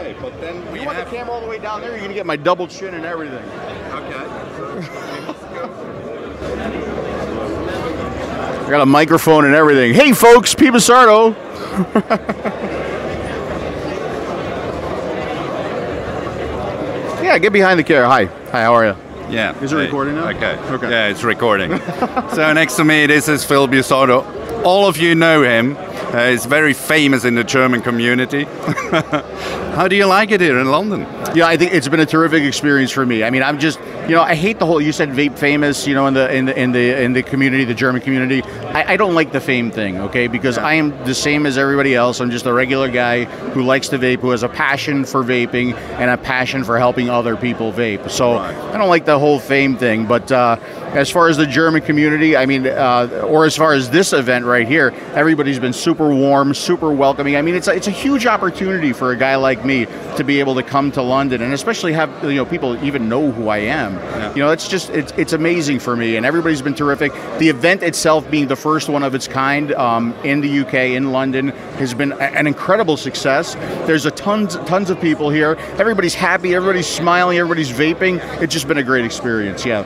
Okay, but then You want the camera all the way down there? You're gonna get my double chin and everything. Okay. I got a microphone and everything. Hey, folks, Phil Busardo. Yeah, get behind the camera. Hi, how are you? Yeah. Is it recording now? Okay. Okay. Yeah, it's recording. So next to me, this is Phil Busardo. All of you know him. He's very famous in the German community. How do you like it here in London? Yeah, I think it's been a terrific experience for me. I mean, I'm just, I hate the whole. You said vape famous, in the community, the German community. I don't like the fame thing, okay? Because I am the same as everybody else. I'm just a regular guy who likes to vape, who has a passion for vaping and a passion for helping other people vape. So I don't like the whole fame thing. But as far as the German community, I mean, or as far as this event right here, everybody's been super warm, super welcoming. I mean, it's a huge opportunity for a guy like me to be able to come to London and especially have people even know who I am. Yeah. It's amazing for me, and everybody's been terrific. The event itself, being the first one of its kind in the UK, in London, has been an incredible success. There's tons of people here. Everybody's happy, everybody's smiling, everybody's vaping. It's just been a great experience. Yeah.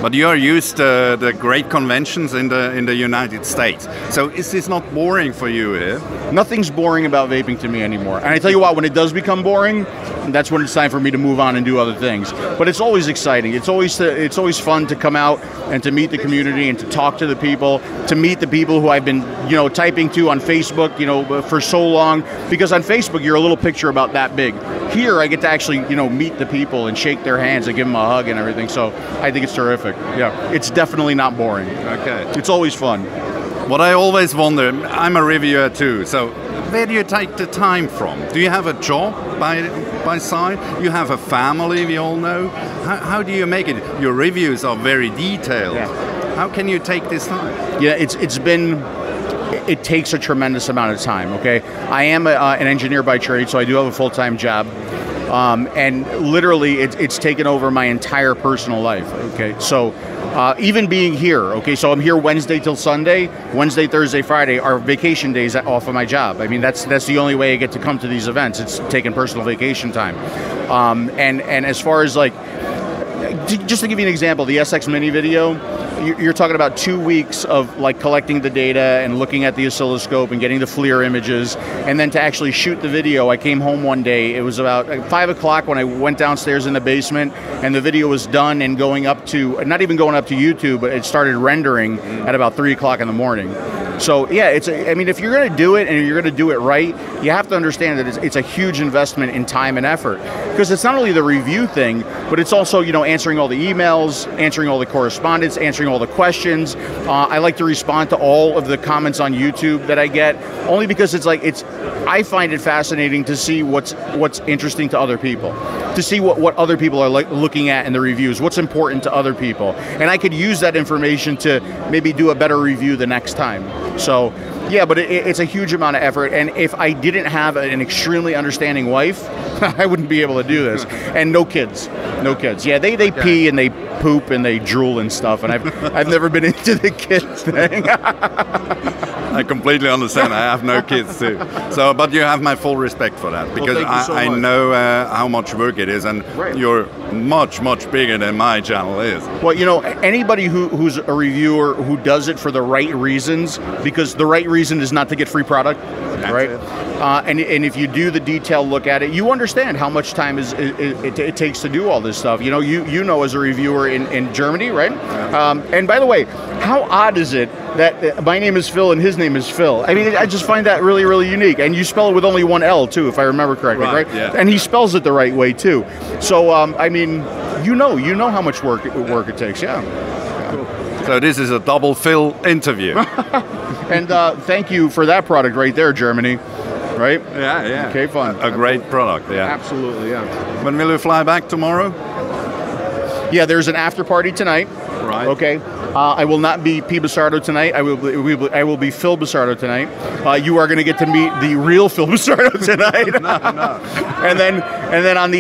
But you are used to the great conventions in the United States. So is this not boring for you here? Nothing's boring about vaping to me anymore. And I tell you what, when it does become boring, that's when it's time for me to move on and do other things. But it's always exciting. It's always fun to come out and to meet the community and to talk to the people, to meet the people who I've been, typing to on Facebook, for so long. Because on Facebook, you're a little picture about that big. Here, I get to actually, meet the people and shake their hands and give them a hug and everything. So I think it's terrific. Yeah, it's definitely not boring. Okay. It's always fun. What I always wonder, I'm a reviewer too, so where do you take the time from? Do you have a job by side? You have a family, we all know. How do you make it? Your reviews are very detailed. Yeah. How can you take this time? Yeah, it takes a tremendous amount of time, okay? I am an engineer by trade, so I do have a full-time job. And literally, it's taken over my entire personal life, okay? So even being here, okay, so I'm here Wednesday till Sunday. Wednesday, Thursday, Friday are vacation days off of my job. I mean, that's the only way I get to come to these events. It's taking personal vacation time. And as far as just to give you an example, the SX Mini video, you're talking about 2 weeks of collecting the data and looking at the oscilloscope and getting the FLIR images, and then to actually shoot the video. I came home one day, it was about 5 o'clock when I went downstairs in the basement, and the video was done and not even going up to YouTube, but it started rendering at about 3 o'clock in the morning. So yeah, if you're going to do it and you're going to do it right, you have to understand that it's a huge investment in time and effort, because it's not only the review thing, but it's also answering all the emails, answering all the correspondence, answering all the questions. I like to respond to all of the comments on YouTube that I get, only because I find it fascinating to see what's interesting to other people, to see what other people are looking at in the reviews, what's important to other people, and I could use that information to maybe do a better review the next time. So yeah, but it's a huge amount of effort, and if I didn't have an extremely understanding wife, I wouldn't be able to do this. And no kids. Yeah, they pee and they poop and they drool and stuff, and I've never been into the kids thing. I completely understand. I have no kids too. So, but you have my full respect for that, because I know how much work it is, and you're much bigger than my channel is. Well, anybody who's a reviewer who does it for the right reasons, because the right reason is not to get free product, right? And if you do the detailed look at it, you understand how much time it takes to do all this stuff. You know as a reviewer in Germany, right? And by the way, how odd is it that my name is Phil and his name is Phil? I mean, I just find that really, really unique. And you spell it with only one L too, if I remember correctly, right? Yeah. And he spells it the right way too. So I mean, you know how much work it takes. Yeah. Cool. So this is a double Phil interview. And thank you for that product right there, Germany. Right? Yeah. Okay, fun. A great product, yeah. Absolutely, yeah. When will you fly back tomorrow? Yeah, there's an after party tonight. Right. Okay. I will not be P. Busardo tonight. I will be Phil Busardo tonight. You are going to get to meet the real Phil Busardo tonight. No. And then on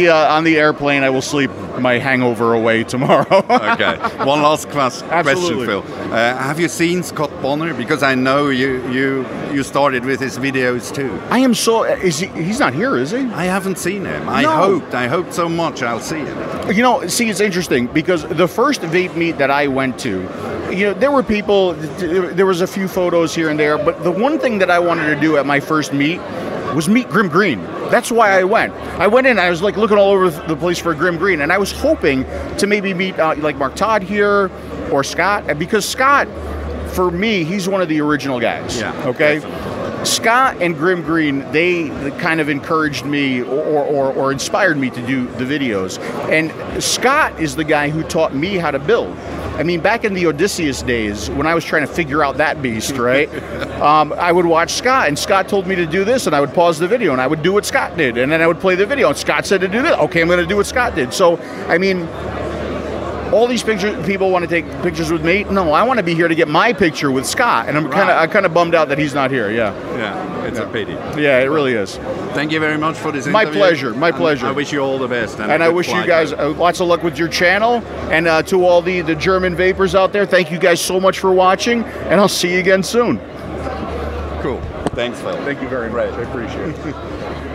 the airplane, I will sleep my hangover away tomorrow. Okay. One last question, Absolutely. Phil. Have you seen Scott Bonner? Because I know you started with his videos too. I am so. He's not here, is he? I haven't seen him. I hoped so much I'll see him. You know, see, it's interesting because the first vape meet that I went to, you know, there were people, there was a few photos here and there, but the one thing that I wanted to do at my first meet was meet Grimm Green. That's why I went. I went in and I was like looking all over the place for Grimm Green, and I was hoping to maybe meet like Mark Todd here or Scott, because Scott, for me, he's one of the original guys. Yeah. Okay. Definitely. Scott and Grimm Green, they kind of encouraged me or inspired me to do the videos. And Scott is the guy who taught me how to build. I mean, back in the Odysseus days, when I was trying to figure out that beast, right? I would watch Scott, and Scott told me to do this, and I would pause the video, and I would do what Scott did, and then I would play the video, and Scott said to do this. Okay, I'm going to do what Scott did. So, I mean, all these people want to take pictures with me. No, I want to be here to get my picture with Scott, and I'm kind of bummed out that he's not here. Yeah, it's a pity. Yeah, it really is. Thank you very much for this My interview. pleasure. My pleasure. I wish you all the best. And I wish you guys lots of luck with your channel. And to all the German vapors out there, thank you guys so much for watching, and I'll see you again soon. Cool. Thanks, Phil. Thank you very much. I appreciate it.